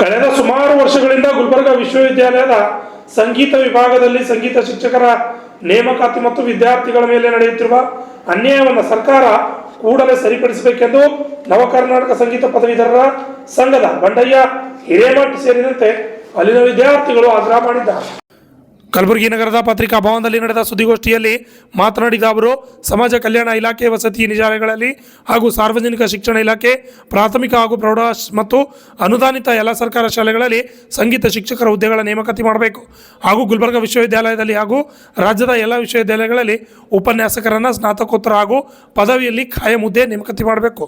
ಕಳೆದ ಸುಮಾರು ವರ್ಷಗಳಿಂದ ಗುಲ್ಬರ್ಗಾ ವಿಶ್ವವಿದ್ಯಾಲಯದ ಸಂಗೀತ ವಿಭಾಗದಲ್ಲಿ ಸಂಗೀತ ಶಿಕ್ಷಕರ ನೇಮಕಾತಿ ಮತ್ತು ವಿದ್ಯಾರ್ಥಿಗಳ ಮೇಲೆ ನಡೆಯುತ್ತಿರುವ ಅನ್ಯಾಯವನ್ನು ಸರ್ಕಾರ ಕೂಡಲೇ ಸರಿಪಡಿಸಬೇಕೆಂದು ನವಕರ್ನಾಟಕ ಸಂಗೀತ ಪದವೀಧರರ ಸಂಘದ ಬಂಡಯ್ಯ ಹಿರೇಮಠ್ ಸೇರಿದಂತೆ ಅಲ್ಲಿನ ವಿದ್ಯಾರ್ಥಿಗಳು ಆಗ್ರಹ ಮಾಡಿದ್ದಾರೆ. ಕಲಬುರಗಿ ನಗರದ ಪತ್ರಿಕಾ ಭವನದಲ್ಲಿ ನಡೆದ ಸುದ್ದಿಗೋಷ್ಠಿಯಲ್ಲಿ ಮಾತನಾಡಿದ ಅವರು, ಸಮಾಜ ಕಲ್ಯಾಣ ಇಲಾಖೆ, ವಸತಿ ನಿಜಾಲಯಗಳಲ್ಲಿ ಹಾಗೂ ಸಾರ್ವಜನಿಕ ಶಿಕ್ಷಣ ಇಲಾಖೆ, ಪ್ರಾಥಮಿಕ ಹಾಗೂ ಪ್ರೌಢ ಮತ್ತು ಅನುದಾನಿತ ಎಲ್ಲ ಸರ್ಕಾರ ಶಾಲೆಗಳಲ್ಲಿ ಸಂಗೀತ ಶಿಕ್ಷಕರ ಹುದ್ದೆಗಳ ನೇಮಕಾತಿ ಮಾಡಬೇಕು ಹಾಗೂ ಗುಲ್ಬರ್ಗಾ ವಿಶ್ವವಿದ್ಯಾಲಯದಲ್ಲಿ ಹಾಗೂ ರಾಜ್ಯದ ಎಲ್ಲ ವಿಶ್ವವಿದ್ಯಾಲಯಗಳಲ್ಲಿ ಉಪನ್ಯಾಸಕರನ್ನು ಸ್ನಾತಕೋತ್ತರ ಹಾಗೂ ಪದವಿಯಲ್ಲಿ ಖಾಯಂ ಹುದ್ದೆ ನೇಮಕಾತಿ ಮಾಡಬೇಕು.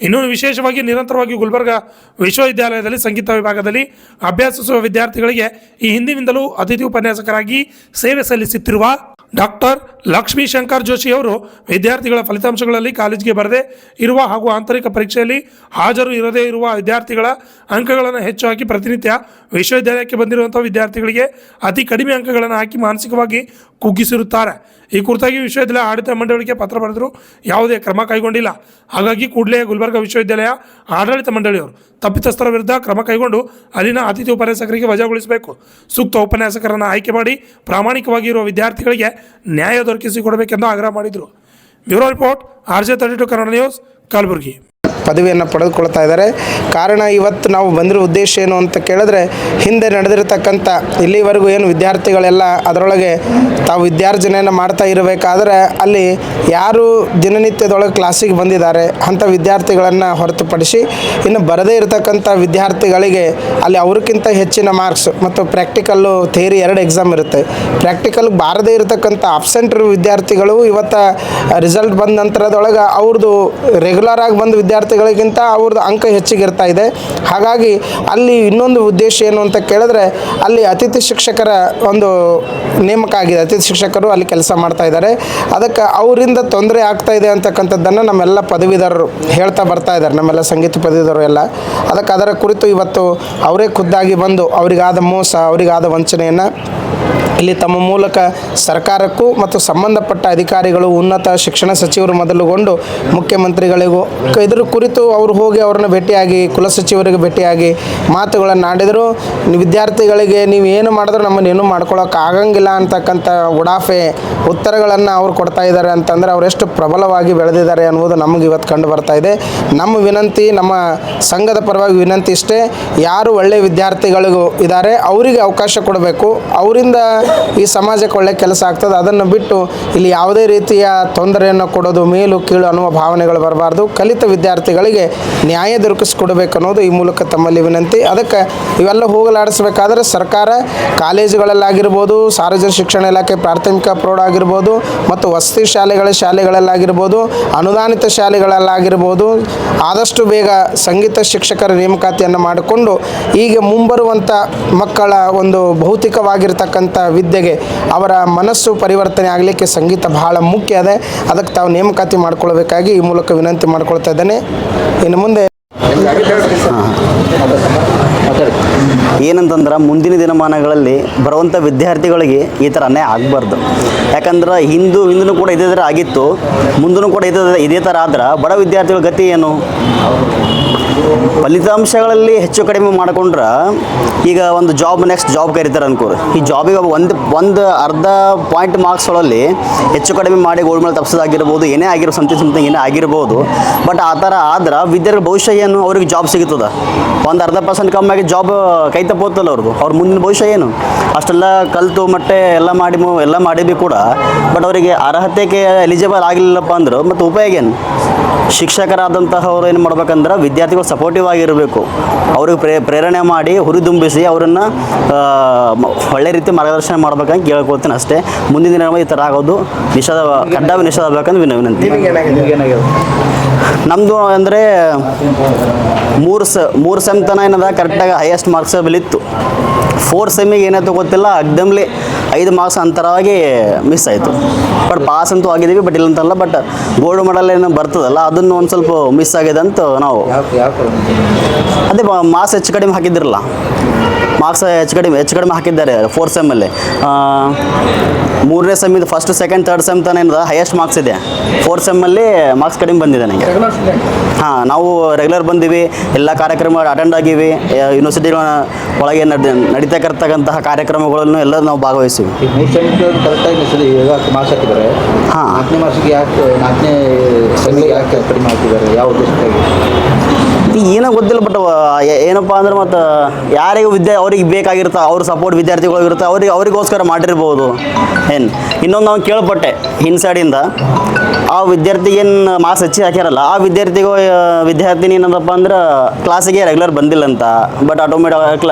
ಇನ್ನು ವಿಶೇಷವಾಗಿ ನಿರಂತರವಾಗಿ ಗುಲ್ಬರ್ಗಾ ವಿಶ್ವವಿದ್ಯಾಲಯದಲ್ಲಿ ಸಂಗೀತ ವಿಭಾಗದಲ್ಲಿ ಅಭ್ಯಾಸಿಸುವ ವಿದ್ಯಾರ್ಥಿಗಳಿಗೆ ಈ ಹಿಂದಿನಿಂದಲೂ ಅತಿಥಿ ಉಪನ್ಯಾಸಕರಾಗಿ ಸೇವೆ ಸಲ್ಲಿಸುತ್ತಿರುವ ಡಾಕ್ಟರ್ ಲಕ್ಷ್ಮೀ ಶಂಕರ್ ಜೋಶಿ ಅವರು ವಿದ್ಯಾರ್ಥಿಗಳ ಫಲಿತಾಂಶಗಳಲ್ಲಿ ಕಾಲೇಜಿಗೆ ಬರದೇ ಇರುವ ಹಾಗೂ ಆಂತರಿಕ ಪರೀಕ್ಷೆಯಲ್ಲಿ ಹಾಜರು ಇರದೇ ಇರುವ ವಿದ್ಯಾರ್ಥಿಗಳ ಅಂಕಗಳನ್ನು ಹೆಚ್ಚು ಹಾಕಿ ಪ್ರತಿನಿತ್ಯ ವಿಶ್ವವಿದ್ಯಾಲಯಕ್ಕೆ ಬಂದಿರುವಂಥ ವಿದ್ಯಾರ್ಥಿಗಳಿಗೆ ಅತಿ ಕಡಿಮೆ ಅಂಕಗಳನ್ನು ಹಾಕಿ ಮಾನಸಿಕವಾಗಿ ಕುಗ್ಗಿಸಿರುತ್ತಾರೆ. ಈ ಕುರಿತಾಗಿ ವಿಶ್ವವಿದ್ಯಾಲಯ ಆಡಳಿತ ಮಂಡಳಿಗೆ ಪತ್ರ ಬರೆದರೂ ಯಾವುದೇ ಕ್ರಮ ಕೈಗೊಂಡಿಲ್ಲ. ಹಾಗಾಗಿ ಕೂಡಲೇ ಗುಲ್ಬರ್ಗಾ ವಿಶ್ವವಿದ್ಯಾಲಯ ಆಡಳಿತ ಮಂಡಳಿಯವರು ತಪ್ಪಿತಸ್ಥರ ವಿರುದ್ಧ ಕ್ರಮ ಕೈಗೊಂಡು ಅಲ್ಲಿನ ಅತಿಥಿ ಉಪನ್ಯಾಸಕರಿಗೆ ವಜಾಗೊಳಿಸಬೇಕು. ಸೂಕ್ತ ಉಪನ್ಯಾಸಕರನ್ನು ಆಯ್ಕೆ ಮಾಡಿ ಪ್ರಾಮಾಣಿಕವಾಗಿ ಇರುವ ವಿದ್ಯಾರ್ಥಿಗಳಿಗೆ ನ್ಯಾಯ ದೊರಕಿಸಿಕೊಡಬೇಕೆಂದು ಆಗ್ರಹ ಮಾಡಿದರು. Bureau report, RJ32 Kannada news, Kalaburagi. ಪದವಿಯನ್ನು ಪಡೆದುಕೊಳ್ತಾ ಇದ್ದಾರೆ. ಕಾರಣ ಇವತ್ತು ನಾವು ಬಂದಿರೋ ಉದ್ದೇಶ ಏನು ಅಂತ ಕೇಳಿದ್ರೆ, ಹಿಂದೆ ನಡೆದಿರತಕ್ಕಂಥ ಇಲ್ಲಿವರೆಗೂ ಏನು ವಿದ್ಯಾರ್ಥಿಗಳೆಲ್ಲ ಅದರೊಳಗೆ ತಾವು ವಿದ್ಯಾರ್ಜನೆಯನ್ನು ಮಾಡ್ತಾ ಇರಬೇಕಾದ್ರೆ ಅಲ್ಲಿ ಯಾರು ದಿನನಿತ್ಯದೊಳಗೆ ಕ್ಲಾಸಿಗೆ ಬಂದಿದ್ದಾರೆ ಅಂಥ ವಿದ್ಯಾರ್ಥಿಗಳನ್ನು ಹೊರತುಪಡಿಸಿ ಇನ್ನು ಬರದೇ ಇರತಕ್ಕಂಥ ವಿದ್ಯಾರ್ಥಿಗಳಿಗೆ ಅಲ್ಲಿ ಅವ್ರಿಗಿಂತ ಹೆಚ್ಚಿನ ಮಾರ್ಕ್ಸ್ ಮತ್ತು ಪ್ರಾಕ್ಟಿಕಲ್ಲು ಥಿಯರಿ 2 ಎಕ್ಸಾಮ್ ಇರುತ್ತೆ. ಪ್ರಾಕ್ಟಿಕಲ್ಗೆ ಬಾರದೇ ಇರತಕ್ಕಂಥ ಅಬ್ಸೆಂಟ್ ವಿದ್ಯಾರ್ಥಿಗಳು ಇವತ್ತು ರಿಸಲ್ಟ್ ಬಂದ ನಂತರದೊಳಗೆ ಅವ್ರದ್ದು ರೆಗ್ಯುಲರ್ ಆಗಿ ಬಂದ ವಿದ್ಯಾರ್ಥಿಗಳಿಗಿಂತ ಅವ್ರದ್ದು ಅಂಕ ಹೆಚ್ಚಿಗೆ ಇರ್ತಾ ಇದೆ. ಹಾಗಾಗಿ ಅಲ್ಲಿ ಇನ್ನೊಂದು ಉದ್ದೇಶ ಏನು ಅಂತ ಕೇಳಿದ್ರೆ, ಅಲ್ಲಿ ಅತಿಥಿ ಶಿಕ್ಷಕರ ಒಂದು ನೇಮಕ ಆಗಿದೆ. ಅತಿಥಿ ಶಿಕ್ಷಕರು ಅಲ್ಲಿ ಕೆಲಸ ಮಾಡ್ತಾ ಇದ್ದಾರೆ. ಅದಕ್ಕೆ ಅವರಿಂದ ತೊಂದರೆ ಆಗ್ತಾ ಇದೆ ಅಂತಕ್ಕಂಥದ್ದನ್ನು ನಮ್ಮೆಲ್ಲ ಪದವೀಧರರು ಹೇಳ್ತಾ ಬರ್ತಾ ಇದ್ದಾರೆ, ನಮ್ಮೆಲ್ಲ ಸಂಗೀತ ಪದವೀಧರರು ಎಲ್ಲ. ಅದಕ್ಕೆ ಅದರ ಕುರಿತು ಇವತ್ತು ಅವರೇ ಖುದ್ದಾಗಿ ಬಂದು ಅವರಿಗಾದ ಮೋಸ, ಅವರಿಗಾದ ವಂಚನೆಯನ್ನು ಇಲ್ಲಿ ತಮ್ಮ ಮೂಲಕ ಸರ್ಕಾರಕ್ಕೂ ಮತ್ತು ಸಂಬಂಧಪಟ್ಟ ಅಧಿಕಾರಿಗಳು, ಉನ್ನತ ಶಿಕ್ಷಣ ಸಚಿವರು ಮೊದಲುಗೊಂಡು ಮುಖ್ಯಮಂತ್ರಿಗಳಿಗೂ ಇದರ ಕುರಿತು ಅವರು ಹೋಗಿ ಅವ್ರನ್ನ ಭೇಟಿಯಾಗಿ ಕುಲಸಚಿವರಿಗೆ ಭೇಟಿಯಾಗಿ ಮಾತುಗಳನ್ನು ಆಡಿದರು. ವಿದ್ಯಾರ್ಥಿಗಳಿಗೆ ನೀವು ಏನು ಮಾಡಿದ್ರು ನಮ್ಮನ್ನು ಏನೂ ಮಾಡ್ಕೊಳ್ಳೋಕೆ ಆಗಂಗಿಲ್ಲ ಅಂತಕ್ಕಂಥ ಉಡಾಫೆ ಉತ್ತರಗಳನ್ನು ಅವ್ರು ಕೊಡ್ತಾ ಇದ್ದಾರೆ ಅಂತಂದರೆ ಅವರೆಷ್ಟು ಪ್ರಬಲವಾಗಿ ಬೆಳೆದಿದ್ದಾರೆ ಅನ್ನೋದು ನಮಗೆ ಇವತ್ತು ಕಂಡು ಬರ್ತಾ ಇದೆ. ನಮ್ಮ ವಿನಂತಿ, ನಮ್ಮ ಸಂಘದ ಪರವಾಗಿ ವಿನಂತಿ ಇಷ್ಟೇ, ಯಾರು ಒಳ್ಳೆಯ ವಿದ್ಯಾರ್ಥಿಗಳಿಗೂ ಇದ್ದಾರೆ ಅವರಿಗೆ ಅವಕಾಶ ಕೊಡಬೇಕು. ಅವರಿಂದ ಈ ಸಮಾಜಕ್ಕೆ ಒಳ್ಳೆ ಕೆಲಸ ಆಗ್ತದೆ. ಅದನ್ನು ಬಿಟ್ಟು ಇಲ್ಲಿ ಯಾವುದೇ ರೀತಿಯ ತೊಂದರೆಯನ್ನು ಕೊಡೋದು, ಮೇಲು ಕೀಳು ಅನ್ನುವ ಭಾವನೆಗಳು ಬರಬಾರ್ದು. ಕಲಿತ ವಿದ್ಯಾರ್ಥಿಗಳಿಗೆ ನ್ಯಾಯ ದೊರಕಿಸಿಕೊಡಬೇಕು ಅನ್ನೋದು ಈ ಮೂಲಕ ತಮ್ಮಲ್ಲಿ ವಿನಂತಿ. ಅದಕ್ಕೆ ಇವೆಲ್ಲ ಹೋಗಲಾಡಿಸಬೇಕಾದ್ರೆ ಸರ್ಕಾರ ಕಾಲೇಜುಗಳಲ್ಲಾಗಿರ್ಬೋದು, ಸಾರ್ವಜನಿಕ ಶಿಕ್ಷಣ ಇಲಾಖೆ ಪ್ರಾಥಮಿಕ ಪ್ರೌಢ ಆಗಿರ್ಬೋದು ಮತ್ತು ವಸತಿ ಶಾಲೆಗಳಲ್ಲಾಗಿರ್ಬೋದು, ಅನುದಾನಿತ ಶಾಲೆಗಳಲ್ಲಾಗಿರ್ಬೋದು, ಆದಷ್ಟು ಬೇಗ ಸಂಗೀತ ಶಿಕ್ಷಕರ ನೇಮಕಾತಿಯನ್ನು ಮಾಡಿಕೊಂಡು ಈಗ ಮುಂಬರುವಂಥ ಮಕ್ಕಳ ಒಂದು ಭೌತಿಕವಾಗಿರ್ತಕ್ಕಂಥ ವಿದ್ಯೆಗೆ ಅವರ ಮನಸ್ಸು ಪರಿವರ್ತನೆ ಆಗಲಿಕ್ಕೆ ಸಂಗೀತ ಬಹಳ ಮುಖ್ಯ ಇದೆ. ಅದಕ್ಕೆ ತಾವು ನೇಮಕಾತಿ ಮಾಡ್ಕೊಳ್ಬೇಕಾಗಿ ಈ ಮೂಲಕ ವಿನಂತಿ ಮಾಡ್ಕೊಳ್ತಾ ಇದ್ದೇನೆ. ಇನ್ನು ಮುಂದೆ ಏನಂತಂದ್ರೆ ಮುಂದಿನ ದಿನಮಾನಗಳಲ್ಲಿ ಬರುವಂಥ ವಿದ್ಯಾರ್ಥಿಗಳಿಗೆ ಈ ಥರ ಅನ್ಯಾಯ ಆಗಬಾರ್ದು. ಯಾಕಂದ್ರೆ ಹಿಂದೂ ಕೂಡ ಇದೇ ಥರ ಆಗಿತ್ತು, ಮುಂದೂ ಕೂಡ ಇದೇ ಥರ ಆದ್ರೆ ಬಡ ವಿದ್ಯಾರ್ಥಿಗಳ ಗತಿ ಏನು? ಫಲಿತಾಂಶಗಳಲ್ಲಿ ಹೆಚ್ಚು ಕಡಿಮೆ ಮಾಡಿಕೊಂಡ್ರೆ ಈಗ ಒಂದು ನೆಕ್ಸ್ಟ್ ಜಾಬ್ ಕರೀತಾರೆ ಅನ್ಕೋರಿ. ಈ ಜಾಬಿಗೆ ಒಂದು ಅರ್ಧ ಪಾಯಿಂಟ್ ಮಾರ್ಕ್ಸ್ಗಳಲ್ಲಿ ಹೆಚ್ಚು ಕಡಿಮೆ ಮಾಡಿ ಗೋಲ್ಡ್ ಮೆಡಲ್ ತಪ್ಪಿಸೋದಾಗಿರ್ಬೋದು, ಏನೇ ಆಗಿರೋ ಸಮಥಿಂಗ್ ಏನೇ ಆಗಿರ್ಬೋದು. ಬಟ್ ಆ ಥರ ಆದ್ರೆ ವಿದ್ಯಾರ್ಥಿ ಭವಿಷ್ಯ ಏನು? ಅವ್ರಿಗೆ ಜಾಬ್ ಸಿಗುತ್ತದೆ. ಒಂದು 0.5% ಕಮ್ಮಿಯಾಗಿ ಜಾಬ್ ಕೈ ತಪ್ಪೋತ್ತಲ್ಲ ಅವ್ರ ಮುಂದಿನ ಭವಿಷ್ಯ ಏನು? ಅಷ್ಟೆಲ್ಲ ಕಲಿತು ಮಟ್ಟೆ ಎಲ್ಲ ಮಾಡಿದ್ವಿ ಕೂಡ ಬಟ್ ಅವರಿಗೆ ಅರ್ಹತೆಗೆ ಎಲಿಜಿಬಲ್ ಆಗಲಿಲ್ಲಪ್ಪ ಅಂದ್ರೆ ಮತ್ತು ಉಪಯೋಗ ಏನು? ಶಿಕ್ಷಕರಾದಂತಹವ್ರು ಏನು ಮಾಡ್ಬೇಕಂದ್ರೆ ವಿದ್ಯಾರ್ಥಿಗಳು ಸಪೋರ್ಟಿವ್ ಆಗಿರಬೇಕು. ಅವ್ರಿಗೆ ಪ್ರೇರಣೆ ಮಾಡಿ ಹುರಿದುಂಬಿಸಿ ಅವರನ್ನು ಒಳ್ಳೆ ರೀತಿ ಮಾರ್ಗದರ್ಶನ ಮಾಡ್ಬೇಕಂತ ಕೇಳ್ಕೊಳ್ತೀನಿ ಅಷ್ಟೇ. ಮುಂದಿನ ದಿನ ಈ ಥರ ಆಗೋದು ಕಡ್ಡಾಯ ನಿಷೇಧ ಆಗ್ಬೇಕಂತ ವಿನಂತಿ. ನಮ್ಮದು ಅಂದರೆ 3 ಸೆಮ್ ತನಕ ಏನದ ಕರೆಕ್ಟಾಗಿ ಹೈಯೆಸ್ಟ್ ಮಾರ್ಕ್ಸ್ ಬೆಳೀತು. 4 ಸೆಮ್ಮಿಗೆ ಏನಾಯ್ತು ಗೊತ್ತಿಲ್ಲ, ಅಗ್ದಮ್ಲಿ 5 ಮಾರ್ಕ್ಸ್ ಅಂತರವಾಗಿ ಮಿಸ್ ಆಯಿತು. ಬಟ್ ಪಾಸ್ ಅಂತೂ ಆಗಿದ್ದೀವಿ, ಬಟ್ ಇಲ್ಲಂತಲ್ಲ, ಬಟ್ ಗೋಲ್ಡ್ ಮೆಡಲ್ ಏನು ಬರ್ತದಲ್ಲ ಅದನ್ನು ಒಂದು ಸ್ವಲ್ಪ ಮಿಸ್ ಆಗಿದೆ ಅಂತ ನಾವು ಅದೇ ಮಾರ್ಕ್ಸ್ ಹೆಚ್ಚು ಕಡಿಮೆ ಹಾಕಿದ್ದಿರಲ್ಲ, ಮಾರ್ಕ್ಸ್ ಹೆಚ್ಚು ಕಡಿಮೆ ಹಾಕಿದ್ದಾರೆ 4 ಸೆಮ್ಮಲ್ಲಿ. 3ನೇ ಸೆಮ್ಮಿದು ಫಸ್ಟ್ ಸೆಕೆಂಡ್ ಥರ್ಡ್ ಸೆಮ್ ತಾನೇ ಹೈಯೆಸ್ಟ್ ಮಾರ್ಕ್ಸ್ ಇದೆ. 4 ಸೆಮ್ಮಲ್ಲಿ ಮಾರ್ಕ್ಸ್ ಕಡಿಮೆ ಬಂದಿದೆ ನನಗೆ. ಹಾಂ, ನಾವು ರೆಗ್ಯುಲರ್ ಬಂದೀವಿ, ಎಲ್ಲ ಕಾರ್ಯಕ್ರಮ ಅಟೆಂಡ್ ಆಗಿವಿ, ಯೂನಿವರ್ಸಿಟಿಗಳ ಒಳಗೆ ನಡೀತಕ್ಕಂತಹ ಕಾರ್ಯಕ್ರಮಗಳನ್ನು ಎಲ್ಲ ನಾವು ಭಾಗವಹಿಸ್ತೀವಿ. 3 ಸೆಮ್ಗೆ ಕರೆಕ್ಟಾಗಿ ಮಾರ್ಕ್ಸ್ ಹಾಕಿದ್ದಾರೆ. ಹಾಂ, 4ನೇ ಮಾರ್ಕ್ಸಿಗೆ ಯಾಕೆ 4ನೇ ಸೆಮ್ಮಿಗೆ ಯಾಕೆ ಕಡಿಮೆ ಹಾಕಿದ್ದಾರೆ, ಯಾವ ಉದ್ದೇಶಕ್ಕಾಗಿ ಏನೋ ಗೊತ್ತಿಲ್ಲ. ಬಟ್ ಏನಪ್ಪ ಅಂದ್ರೆ ಮತ್ತು ಯಾರಿಗೂ ಅವ್ರಿಗೆ ಬೇಕಾಗಿರುತ್ತೆ, ಅವ್ರ ಸಪೋರ್ಟ್ ವಿದ್ಯಾರ್ಥಿಗಳಿರುತ್ತೆ, ಅವರಿಗೋಸ್ಕರ ಮಾಡಿರ್ಬೋದು ಏನು. ಇನ್ನೊಂದು ನಾವು ಕೇಳ್ಪಟ್ಟೆ ಇನ್ಸೈಡಿಂದ, ಆ ವಿದ್ಯಾರ್ಥಿಗೆ ಏನು ಮಾರ್ಕ್ಸ್ ಹೆಚ್ಚಿಗೆ ಹಾಕ್ಯಾರಲ್ಲ ಆ ವಿದ್ಯಾರ್ಥಿನಿ ಏನದಪ್ಪ ಅಂದ್ರೆ ಕ್ಲಾಸಿಗೆ ರೆಗ್ಯುಲರ್ ಬಂದಿಲ್ಲ ಅಂತ, ಬಟ್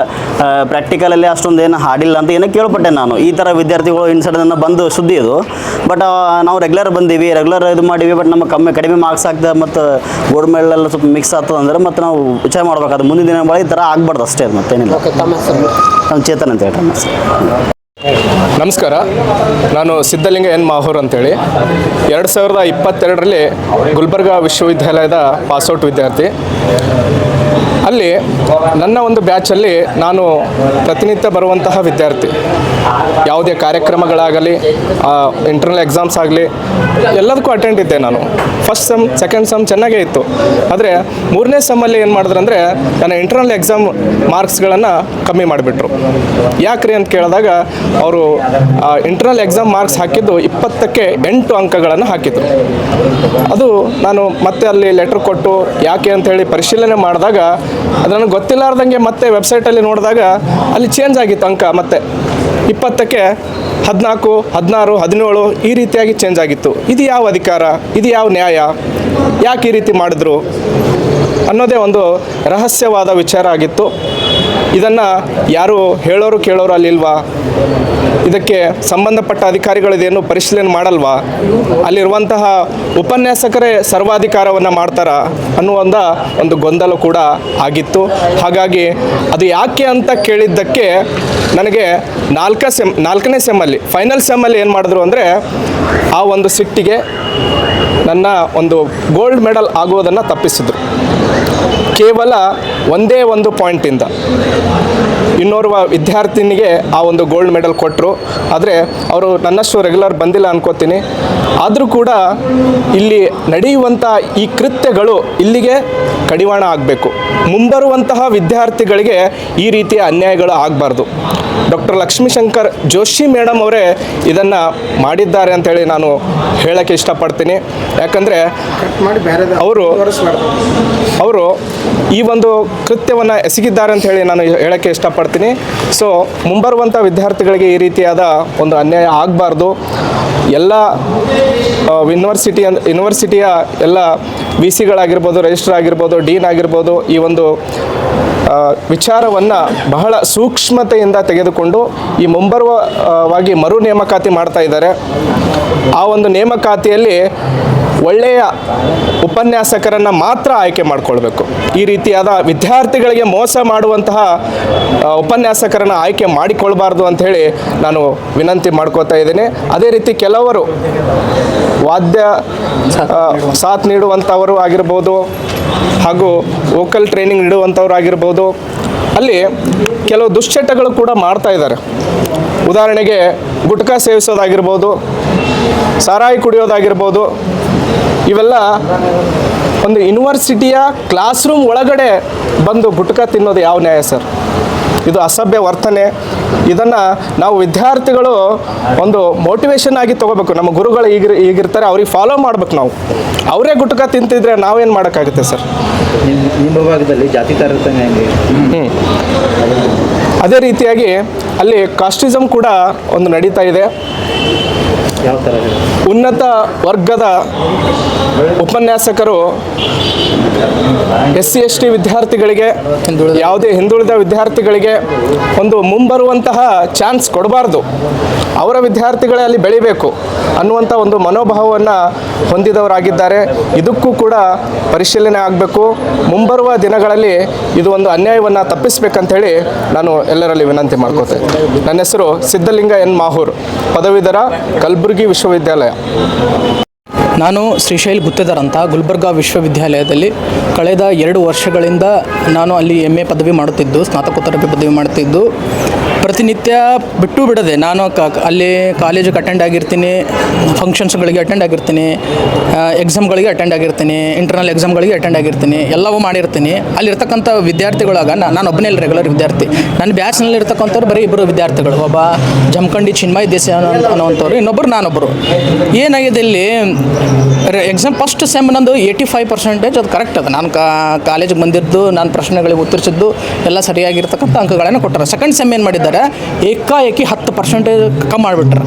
ಪ್ರಾಕ್ಟಿಕಲಲ್ಲಿ ಅಷ್ಟೊಂದು ಏನು ಹಾಡಿಲ್ಲ ಅಂತ ಏನೋ ಕೇಳ್ಪಟ್ಟೆ ನಾನು. ಈ ಥರ ವಿದ್ಯಾರ್ಥಿಗಳು ಇನ್ಸೈಡಿಂದ ಬಂದು ಸುದ್ದಿ ಇದು. ಬಟ್ ನಾವು ರೆಗ್ಯುಲರ್ ಬಂದೀವಿ, ರೆಗ್ಯುಲರ್ ಇದು ಮಾಡೀವಿ, ಬಟ್ ನಮಗೆ ಕಡಿಮೆ ಮಾರ್ಕ್ಸ್ ಆಗ್ತದೆ ಮತ್ತು ಗೋಲ್ಡ್ ಮೆಡಲ್ ಎಲ್ಲ ಸ್ವಲ್ಪ ಮಿಕ್ಸ್ ಆಗ್ತದೆ ಅಂದ್ರೆ ಮತ್ತು ನಾವು ವಿಚಾರ ಮಾಡ್ಬೇಕಾದ್ರೆ ಮುಂದಿನ ದಿನ ಬಳಿ ಈ ಥರ ಆಗ್ಬಾರ್ದು ಅಷ್ಟೇ, ಅದು ಮತ್ತೇನಿಲ್ಲ. ನಮ್ಮ ಚೇತನ್ ಅಂತ ಹೇಳಿ. ನಮಸ್ಕಾರ, ನಾನು ಸಿದ್ಧಲಿಂಗ ಎನ್ ಮಾಹೂರ್ ಅಂತೇಳಿ 2022ರಲ್ಲಿ ಗುಲ್ಬರ್ಗಾ ವಿಶ್ವವಿದ್ಯಾಲಯದ ಪಾಸ್ಔಟ್ ವಿದ್ಯಾರ್ಥಿ. ಅಲ್ಲಿ ನನ್ನ ಒಂದು ಬ್ಯಾಚಲ್ಲಿ ನಾನು ಪ್ರತಿನಿತ್ಯ ಬರುವಂತಹ ವಿದ್ಯಾರ್ಥಿ. ಯಾವುದೇ ಕಾರ್ಯಕ್ರಮಗಳಾಗಲಿ, ಇಂಟರ್ನಲ್ ಎಕ್ಸಾಮ್ಸ್ ಆಗಲಿ, ಎಲ್ಲದಕ್ಕೂ ಅಟೆಂಡ್ ಇದ್ದೆ ನಾನು. ಫಸ್ಟ್ ಸೆಮ್ ಸೆಕೆಂಡ್ ಸೆಮ್ ಚೆನ್ನಾಗೇ ಇತ್ತು. ಆದರೆ 3ನೇ ಸೆಮ್ಮಲ್ಲಿ ಏನು ಮಾಡಿದ್ರಂದರೆ ನನ್ನ ಇಂಟರ್ನಲ್ ಎಕ್ಸಾಮ್ ಮಾರ್ಕ್ಸ್ಗಳನ್ನು ಕಮ್ಮಿ ಮಾಡಿಬಿಟ್ರು. ಯಾಕ್ರಿ ಅಂತ ಕೇಳಿದಾಗ ಅವರು ಇಂಟರ್ನಲ್ ಎಕ್ಸಾಮ್ ಮಾರ್ಕ್ಸ್ ಹಾಕಿದ್ದು 20ಕ್ಕೆ 8 ಅಂಕಗಳನ್ನು ಹಾಕಿದ್ರು. ಅದು ನಾನು ಮತ್ತೆ ಅಲ್ಲಿ ಲೆಟ್ರ್ ಕೊಟ್ಟು ಯಾಕೆ ಅಂಥೇಳಿ ಪರಿಶೀಲನೆ ಮಾಡಿದಾಗ ಅದು ನನಗೆ ಗೊತ್ತಿಲ್ಲಾರ್ದಂಗೆ ಮತ್ತೆ ವೆಬ್ಸೈಟಲ್ಲಿ ನೋಡಿದಾಗ ಅಲ್ಲಿ ಚೇಂಜ್ ಆಗಿತ್ತು ಅಂಕ. ಮತ್ತೆ 20ಕ್ಕೆ 14, 16, 17 ಈ ರೀತಿಯಾಗಿ ಚೇಂಜ್ ಆಗಿತ್ತು. ಇದು ಯಾವ ಅಧಿಕಾರ, ಇದು ಯಾವ ನ್ಯಾಯ, ಯಾಕೆ ಈ ರೀತಿ ಮಾಡಿದ್ರು ಅನ್ನೋದೇ ಒಂದು ರಹಸ್ಯವಾದ ವಿಚಾರ ಆಗಿತ್ತು. ಇದನ್ನು ಯಾರು ಹೇಳೋರು ಕೇಳೋರು ಅಲ್ಲಿಲ್ವಾ? ಇದಕ್ಕೆ ಸಂಬಂಧಪಟ್ಟ ಅಧಿಕಾರಿಗಳಿದೇನು ಪರಿಶೀಲನೆ ಮಾಡಲ್ವಾ? ಅಲ್ಲಿರುವಂತಹ ಉಪನ್ಯಾಸಕರೇ ಸರ್ವಾಧಿಕಾರವನ್ನು ಮಾಡ್ತಾರಾ ಅನ್ನುವ ಒಂದು ಗೊಂದಲ ಕೂಡ ಆಗಿತ್ತು. ಹಾಗಾಗಿ ಅದು ಯಾಕೆ ಅಂತ ಕೇಳಿದ್ದಕ್ಕೆ ನನಗೆ 4ನೇ ಸೆಮ್ಮಲ್ಲಿ ಫೈನಲ್ ಸೆಮ್ಮಲ್ಲಿ ಏನು ಮಾಡಿದ್ರು ಅಂದರೆ ಆ ಒಂದು ಸಿಟ್ಟಿಗೆ ನನ್ನ ಒಂದು ಗೋಲ್ಡ್ ಮೆಡಲ್ ಆಗುವುದನ್ನು ತಪ್ಪಿಸಿದ್ರು. ಕೇವಲ ಒಂದೇ ಒಂದು ಪಾಯಿಂಟಿಂದ ಇನ್ನೋರ್ವ ವಿದ್ಯಾರ್ಥಿನಿಗೆ ಆ ಒಂದು ಗೋಲ್ಡ್ ಮೆಡಲ್ ಕೊಟ್ಟರು. ಆದರೆ ಅವರು ನನ್ನಷ್ಟು ರೆಗ್ಯುಲರ್ ಬಂದಿಲ್ಲ ಅನ್ಕೋತೀನಿ. ಆದರೂ ಕೂಡ ಇಲ್ಲಿ ನಡೆಯುವಂಥ ಈ ಕೃತ್ಯಗಳು ಇಲ್ಲಿಗೆ ಕಡಿವಾಣ ಆಗಬೇಕು. ಮುಂಬರುವಂತಹ ವಿದ್ಯಾರ್ಥಿಗಳಿಗೆ ಈ ರೀತಿಯ ಅನ್ಯಾಯಗಳು ಆಗಬಾರ್ದು. ಡಾಕ್ಟರ್ ಲಕ್ಷ್ಮೀಶಂಕರ್ ಜೋಶಿ ಮೇಡಮ್ ಅವರೇ ಇದನ್ನು ಮಾಡಿದ್ದಾರೆ ಅಂತೇಳಿ ನಾನು ಹೇಳೋಕ್ಕೆ ಇಷ್ಟಪಡ್ತೀನಿ. ಯಾಕಂದರೆ ಅವರು ಈ ಒಂದು ಕೃತ್ಯವನ್ನು ಎಸಗಿದ್ದಾರೆ ಅಂತ ಹೇಳಿ ನಾನು ಹೇಳೋಕ್ಕೆ ಇಷ್ಟಪಡ್ತೀನಿ. ಸೊ ಮುಂಬರುವಂಥ ವಿದ್ಯಾರ್ಥಿಗಳಿಗೆ ಈ ರೀತಿಯಾದ ಒಂದು ಅನ್ಯಾಯ ಆಗಬಾರ್ದು. ಎಲ್ಲ ಯೂನಿವರ್ಸಿಟಿಯ ಎಲ್ಲ ವಿ ಸಿಗಳಾಗಿರ್ಬೋದು, ರಿಜಿಸ್ಟ್ರಾರ್ ಆಗಿರ್ಬೋದು, ಡೀನ್ ಆಗಿರ್ಬೋದು, ಈ ಒಂದು ವಿಚಾರವನ್ನು ಬಹಳ ಸೂಕ್ಷ್ಮತೆಯಿಂದ ತೆಗೆದುಕೊಂಡು ಈ ಮುಂಬರುವಾಗಿ ಮರು ನೇಮಕಾತಿ ಮಾಡ್ತಾ ಇದ್ದಾರೆ. ಆ ಒಂದು ನೇಮಕಾತಿಯಲ್ಲಿ ಒಳ್ಳೆಯ ಉಪನ್ಯಾಸಕರನ್ನು ಮಾತ್ರ ಆಯ್ಕೆ ಮಾಡಿಕೊಳ್ಬೇಕು. ಈ ರೀತಿಯಾದ ವಿದ್ಯಾರ್ಥಿಗಳಿಗೆ ಮೋಸ ಮಾಡುವಂತಹ ಉಪನ್ಯಾಸಕರನ್ನು ಆಯ್ಕೆ ಮಾಡಿಕೊಳ್ಬಾರ್ದು ಅಂಥೇಳಿ ನಾನು ವಿನಂತಿ ಮಾಡ್ಕೋತಾ ಇದ್ದೀನಿ. ಅದೇ ರೀತಿ ಕೆಲವರು ವಾದ್ಯ ಸಾಥ್ ನೀಡುವಂಥವರು ಆಗಿರ್ಬೋದು, ಹಾಗೂ ವೋಕಲ್ ಟ್ರೈನಿಂಗ್ ನೀಡುವಂಥವ್ರು ಆಗಿರ್ಬೋದು, ಅಲ್ಲಿ ಕೆಲವು ದುಶ್ಚಟಗಳು ಕೂಡ ಮಾಡ್ತಾ ಇದ್ದಾರೆ. ಉದಾಹರಣೆಗೆ ಗುಟ್ಕಾ ಸೇವಿಸೋದಾಗಿರ್ಬೋದು, ಸಾರಾಯಿ ಕುಡಿಯೋದಾಗಿರ್ಬೋದು, ಇವೆಲ್ಲ ಒಂದು ಯೂನಿವರ್ಸಿಟಿಯ ಕ್ಲಾಸ್ ರೂಮ್ ಒಳಗಡೆ ಬಂದು ಗುಟ್ಕಾ ತಿನ್ನೋದು ಯಾವ ನ್ಯಾಯ ಸರ್? ಇದು ಅಸಭ್ಯ ವರ್ತನೆ. ಇದನ್ನು ನಾವು ವಿದ್ಯಾರ್ಥಿಗಳು ಒಂದು ಮೋಟಿವೇಶನ್ ಆಗಿ ತೊಗೋಬೇಕು. ನಮ್ಮ ಗುರುಗಳು ಈಗಿರ್ತಾರೆ, ಅವ್ರಿಗೆ ಫಾಲೋ ಮಾಡ್ಬೇಕು. ನಾವು ಅವರೇ ಗುಟ್ಕಾ ತಿಂತಿದ್ರೆ ನಾವೇನು ಮಾಡೋಕ್ಕಾಗುತ್ತೆ ಸರ್? ನಿಮ್ಮ ಭಾಗದಲ್ಲಿ ಜಾತಿ ತಾರತಮ್ಯ ಹೆಂಗೆ? ಅದೇ ರೀತಿಯಾಗಿ ಅಲ್ಲಿ ಕಾಸ್ಟಿಸಮ್ ಕೂಡ ಒಂದು ನಡೀತಾ ಇದೆ. ಯಾವ ಥರ? ಉನ್ನತ ವರ್ಗದ ಉಪನ್ಯಾಸಕರು SC/ST ವಿದ್ಯಾರ್ಥಿಗಳಿಗೆ, ಯಾವುದೇ ಹಿಂದುಳಿದ ವಿದ್ಯಾರ್ಥಿಗಳಿಗೆ ಒಂದು ಮುಂಬರುವಂತಹ ಚಾನ್ಸ್ ಕೊಡಬಾರ್ದು, ಅವರ ವಿದ್ಯಾರ್ಥಿಗಳೇ ಅಲ್ಲಿ ಬೆಳಿಬೇಕು ಅನ್ನುವಂಥ ಒಂದು ಮನೋಭಾವವನ್ನು ಹೊಂದಿದವರಾಗಿದ್ದಾರೆ. ಇದಕ್ಕೂ ಕೂಡ ಪರಿಶೀಲನೆ ಆಗಬೇಕು. ಮುಂಬರುವ ದಿನಗಳಲ್ಲಿ ಇದು ಒಂದು ಅನ್ಯಾಯವನ್ನು ತಪ್ಪಿಸಬೇಕಂತೇಳಿ ನಾನು ಎಲ್ಲರಲ್ಲಿ ವಿನಂತಿ ಮಾಡ್ಕೋತೇನೆ. ನನ್ನ ಹೆಸರು ಸಿದ್ಧಲಿಂಗ ಎನ್ ಮಾಹೂರ್, ಪದವೀಧರ, ಕಲಬುರಗಿ ವಿಶ್ವವಿದ್ಯಾಲಯ. ನಾನು ಶ್ರೀಶೈಲ್ ಗುತ್ತೇದಾರ್ ಅಂತ ಗುಲ್ಬರ್ಗಾ ವಿಶ್ವವಿದ್ಯಾಲಯದಲ್ಲಿ ಕಳೆದ 2 ವರ್ಷಗಳಿಂದ ನಾನು ಅಲ್ಲಿ MA ಪದವಿ ಮಾಡುತ್ತಿದ್ದು, ಸ್ನಾತಕೋತ್ತರ ಪದವಿ ಮಾಡುತ್ತಿದ್ದು, ಪ್ರತಿನಿತ್ಯ ಬಿಟ್ಟು ಬಿಡದೆ ನಾನು ಅಲ್ಲಿ ಕಾಲೇಜಿಗೆ ಅಟೆಂಡ್ ಆಗಿರ್ತೀನಿ, ಫಂಕ್ಷನ್ಸ್ಗಳಿಗೆ ಅಟೆಂಡ್ ಆಗಿರ್ತೀನಿ, ಎಕ್ಸಾಮ್ಗಳಿಗೆ ಅಟೆಂಡ್ ಆಗಿರ್ತೀನಿ, ಇಂಟರ್ನಲ್ ಎಕ್ಸಾಮ್ಗಳಿಗೆ ಅಟೆಂಡ್ ಆಗಿರ್ತೀನಿ, ಎಲ್ಲವೂ ಮಾಡಿರ್ತೀನಿ. ಅಲ್ಲಿರ್ತಕ್ಕಂಥ ವಿದ್ಯಾರ್ಥಿಗಳಾಗ ನಾನು ಒಬ್ಬನೇ ರೆಗ್ಯುಲರ್ ವಿದ್ಯಾರ್ಥಿ. ನನ್ನ ಬ್ಯಾಚ್ನಲ್ಲಿ ಇರ್ತಕ್ಕಂಥವ್ರು ಬರೀ 2 ವಿದ್ಯಾರ್ಥಿಗಳು, ಒಬ್ಬ ಜಮಖಂಡಿ ಚಿನ್ಮಯ್ ದೇಸಾಯಿ ಅನ್ನೋವಂಥವ್ರು, ಇನ್ನೊಬ್ಬರು ನಾನೊಬ್ಬರು. ಏನಾಗಿದೆ ಇಲ್ಲಿ ಎಕ್ಸಾಮ್ ಫಸ್ಟ್ ಸೆಮ್ ನಂದು 85% ಅದು ಕರೆಕ್ಟ್ ಅದು. ನಾನು ಕಾಲೇಜಿಗೆ ಬಂದಿದ್ದು, ನಾನು ಪ್ರಶ್ನೆಗಳಿಗೆ ಉತ್ತರಿಸಿದ್ದು ಎಲ್ಲ ಸರಿಯಾಗಿರ್ತಕ್ಕಂಥ ಅಂಕಗಳನ್ನು ಕೊಟ್ಟರು. ಸೆಕೆಂಡ್ ಸೆಮ್ ಏನು ಮಾಡಿದ್ದಾರೆ, ಏಕಾಏಕಿ 10% ಕಮ್ಮಿ ಮಾಡಿಬಿಟ್ರೆ.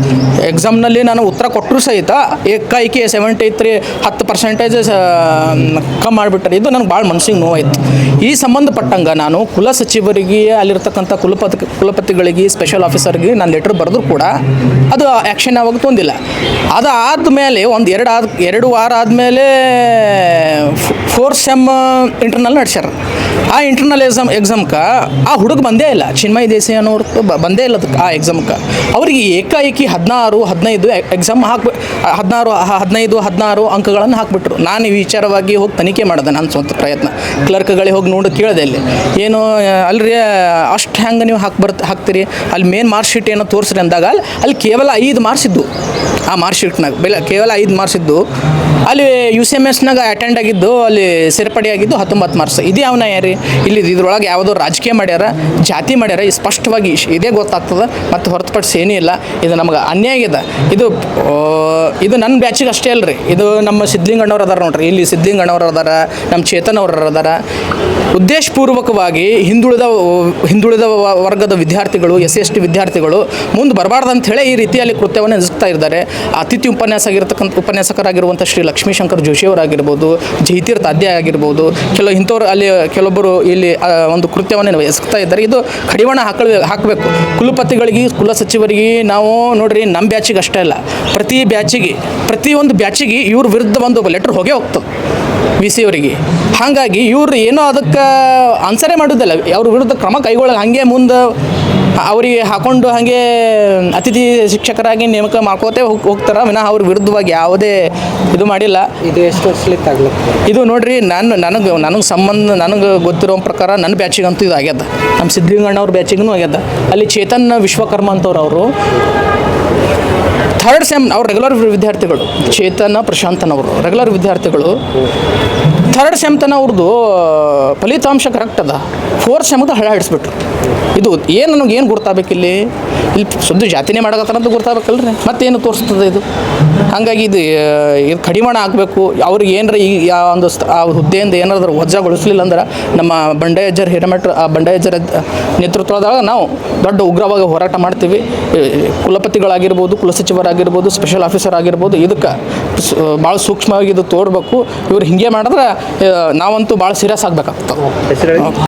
ಎಕ್ಸಾಮ್ನಲ್ಲಿ ನಾನು ಉತ್ತರ ಕೊಟ್ಟರು ಸಹಿತ ಏಕಾಏಕಿ 73 10% ಕಮ್ಮಿ ಮಾಡಿಬಿಟ್ರೆ. ಇದು ನನಗೆ ಭಾಳ ಮನಸ್ಸಿಗೆ ನೋವಾಯಿತು. ಈ ಸಂಬಂಧಪಟ್ಟಂಗೆ ನಾನು ಕುಲ ಸಚಿವರಿಗೆ, ಅಲ್ಲಿರ್ತಕ್ಕಂಥ ಕುಲಪತಿಗಳಿಗೆ, ಸ್ಪೆಷಲ್ ಆಫೀಸರ್ಗೆ ನಾನು ಲೆಟ್ರ್ ಬರೆದ್ರು ಕೂಡ ಅದು ಆ್ಯಕ್ಷನ್ ಯಾವಾಗ ತೊಂದಿಲ್ಲ. ಅದಾದಮೇಲೆ ಒಂದು 2 ವಾರ ಆದಮೇಲೆ 4th ಸೆಮ್ ಇಂಟರ್ನಲ್ ನಡೆಸ್ಯಾರ. ಆ ಇಂಟರ್ನಲ್ ಎಕ್ಸಾಮ್ಗೆ ಆ ಹುಡುಗ ಬಂದೇ ಇಲ್ಲ, ಚಿನ್ಮಯ್ ದೇಸಾಯಿ ಅನ್ನೋರು ಬಂದೇ ಇಲ್ಲ ಅದಕ್ಕೆ, ಆ ಎಕ್ಸಾಮ್ಗೆ. ಅವರಿಗೆ ಏಕಾಏಕಿ 16, 15 ಎಕ್ಸಾಮ್ 16 ಅಂಕಗಳನ್ನು ಹಾಕಿಬಿಟ್ರು. ನಾನು ಈ ವಿಚಾರವಾಗಿ ಹೋಗಿ ತನಿಖೆ ಮಾಡಿದೆ, ನನ್ನ ಸ್ವಂತ ಪ್ರಯತ್ನ. ಕ್ಲರ್ಕ್ಗಳಿಗೆ ಹೋಗಿ ನೋಡಿ ಕೇಳಿದೆ, ಅಲ್ಲಿ ಏನು ಅಲ್ರಿ ಅಷ್ಟು ಹೆಂಗೆ ನೀವು ಹಾಕ್ತೀರಿ, ಅಲ್ಲಿ ಮೇನ್ ಮಾರ್ಕ್ ಶೀಟ್ ಏನೋ ತೋರಿಸ್ರಿ ಅಂದಾಗ ಅಲ್ಲಿ ಕೇವಲ 5 ಮಾರ್ಕ್ಸ್ ಇದ್ದು. ಆ ಮಾರ್ಕ್ ಶೀಟ್ನಾಗ ಕೇವಲ 5 ಮಾರ್ಕ್ಸ್ ಇದ್ದು. ಅಲ್ಲಿ UCMSನಾಗ ಅಟೆಂಡ್ ಆಗಿದ್ದು, ಅಲ್ಲಿ ಸೇರ್ಪಡೆ ಆಗಿದ್ದು 19 ಮಾರ್ಕ್ಸ್. ಇದೇ ಅವನ ಯಾರಿ ಇಲ್ಲಿ ಇದ್ರೊಳಗೆ ಯಾವುದೋ ರಾಜಕೀಯ ಮಾಡ್ಯಾರ, ಜಾತಿ ಮಾಡ್ಯಾರ, ಸ್ಪಷ್ಟವಾಗಿ ಇದೇ ಗೊತ್ತಾಗ್ತದೆ. ಮತ್ತು ಹೊರತುಪಡಿಸಿ ಏನೂ ಇಲ್ಲ. ಇದು ನಮಗೆ ಅನ್ಯಾಯ ಆಗಿದೆ. ಇದು ನನ್ನ ಬ್ಯಾಚಿಗೆ ಅಷ್ಟೇ ಅಲ್ರಿ, ಇದು ನಮ್ಮ ಸಿದ್ಧಲಿಂಗಣ್ಣವ್ರು ಅದಾರ ನೋಡ್ರಿ, ಇಲ್ಲಿ ಸಿದ್ಧಲಿಂಗಣ್ಣವ್ರು ಅದಾರ, ನಮ್ಮ ಚೇತನ್ ಅವ್ರು ಅದಾರ. ಉದ್ದೇಶಪೂರ್ವಕವಾಗಿ ಹಿಂದುಳಿದ ವರ್ಗದ ವಿದ್ಯಾರ್ಥಿಗಳು, SC/ST ವಿದ್ಯಾರ್ಥಿಗಳು ಮುಂದೆ ಬರಬಾರ್ದು ಅಂಥೇಳಿ ಈ ರೀತಿಯಲ್ಲಿ ಕೃತ್ಯವನ್ನು ಎಸಗ್ತಾ ಇದ್ದಾರೆ. ಅತಿಥಿ ಉಪನ್ಯಾಸಕರಾಗಿರುವಂಥ ಶ್ರೀ ಲಕ್ಷ್ಮೀಶಂಕರ್ ಜೋಶಿಯವರಾಗಿರ್ಬೋದು, ಜೈತೀರ್ಥ ಅಧ್ಯಾಯ ಆಗಿರ್ಬೋದು, ಇಂಥವ್ರು ಅಲ್ಲಿ ಕೆಲವೊಬ್ಬರು ಇಲ್ಲಿ ಒಂದು ಕೃತ್ಯವನ್ನು ಎಸಗ್ತಾ ಇದ್ದಾರೆ. ಇದು ಕಡಿವಾಣ ಹಾಕಬೇಕು. ಕುಲಪತಿಗಳಿಗೆ, ಕುಲ ಸಚಿವರಿಗೆ ನಾವು ನೋಡ್ರಿ, ನಮ್ಮ ಬ್ಯಾಚಿಗೆ ಅಷ್ಟೇ ಅಲ್ಲ, ಪ್ರತಿಯೊಂದು ಬ್ಯಾಚಿಗೆ ಇವ್ರ ವಿರುದ್ಧ ಒಂದು ಲೆಟ್ರ್ ಹೋಗೇ ಹೋಗ್ತದೆ VC ಅವರಿಗೆ. ಹಾಗಾಗಿ ಇವರು ಏನೋ ಅದಕ್ಕೆ ಆನ್ಸರೇ ಮಾಡೋದಿಲ್ಲ, ಅವ್ರ ವಿರುದ್ಧ ಕ್ರಮ ಕೈಗೊಳ್ಳೋದು. ಹಾಗೆ ಮುಂದೆ ಅವರಿಗೆ ಹಾಕೊಂಡು ಹಾಗೆ ಅತಿಥಿ ಶಿಕ್ಷಕರಾಗಿ ನೇಮಕ ಮಾಡ್ಕೋತೇ ಹೋಗ್ತಾರೆ ವಿನಃ ಅವ್ರ ವಿರುದ್ಧವಾಗಿ ಯಾವುದೇ ಇದು ಮಾಡಿಲ್ಲ. ಇದು ಎಷ್ಟು ವರ್ಷಲಿಕ್ಕೆ ಆಗ್ಲತ್ತೆ? ಇದು ನೋಡ್ರಿ, ನನಗೆ ಗೊತ್ತಿರೋ ಪ್ರಕಾರ ನನ್ನ ಬ್ಯಾಚಿಗಂತೂ ಇದು ಆಗ್ಯದ, ನಮ್ಮ ಸಿದ್ಧಲಿಂಗಣ್ಣವ್ರ ಬ್ಯಾಚಿಗೂ ಆಗ್ಯದ. ಅಲ್ಲಿ ಚೇತನ್ ವಿಶ್ವಕರ್ಮ ಅಂತವ್ರು, ಅವರು 3rd ಸೆಮ್ ಅವ್ರು ರೆಗ್ಯುಲರ್ ವಿದ್ಯಾರ್ಥಿಗಳು. ಚೇತನ ಪ್ರಶಾಂತನವರು ರೆಗ್ಯುಲರ್ ವಿದ್ಯಾರ್ಥಿಗಳು. 3rd ಸೆಮ್ ತನ ಅವ್ರದ್ದು ಫಲಿತಾಂಶ ಕರೆಕ್ಟ್ ಅದ, 4th ಸೆಮ್ಗೆ ಹಳ ಹಿಡಿಸ್ಬಿಟ್ರು. ಇದು ನನಗೇನು ಗುರ್ತಾಗಬೇಕಿಲ್ಲಿ? ಇಲ್ಲಿ ಶುದ್ಧ ಜಾತಿನೇ ಮಾಡಕತ್ತಾರಂತ ಗುರ್ತಾಗಬೇಕಲ್ರಿ, ಮತ್ತೇನು ತೋರಿಸ್ತದೆ ಇದು? ಹಾಗಾಗಿ ಇದು ಕಡಿವಾಣ ಆಗಬೇಕು. ಅವ್ರಿಗೆ ಏನರ ಈ ಒಂದು ಆ ಹುದ್ದೆಯಿಂದ ಏನಾದರೂ ವಜಾಗೊಳಿಸಲಿಲ್ಲ ಅಂದ್ರೆ ನಮ್ಮ ಬಂಡಾಯಜ್ಜರ್ ಹಿರೇಮಠ, ಆ ಬಂಡಾಯಜ್ಜರ ನೇತೃತ್ವದಾಗ ನಾವು ದೊಡ್ಡ ಉಗ್ರವಾಗಿ ಹೋರಾಟ ಮಾಡ್ತೀವಿ. ಕುಲಪತಿಗಳಾಗಿರ್ಬೋದು, ಕುಲಸಚಿವರಾಗಿರ್ಬೋದು, ಸ್ಪೆಷಲ್ ಆಫೀಸರ್ ಆಗಿರ್ಬೋದು, ಇದಕ್ಕೆ ಭಾಳ ಸೂಕ್ಷ್ಮವಾಗಿ ಇದು ತೋರಬೇಕು. ಇವ್ರು ಹಿಂಗೆ ಮಾಡಿದ್ರೆ ನಾವಂತೂ ಭಾಳ ಸೀರಿಯಸ್ ಆಗಬೇಕಾಗ್ತದೆ.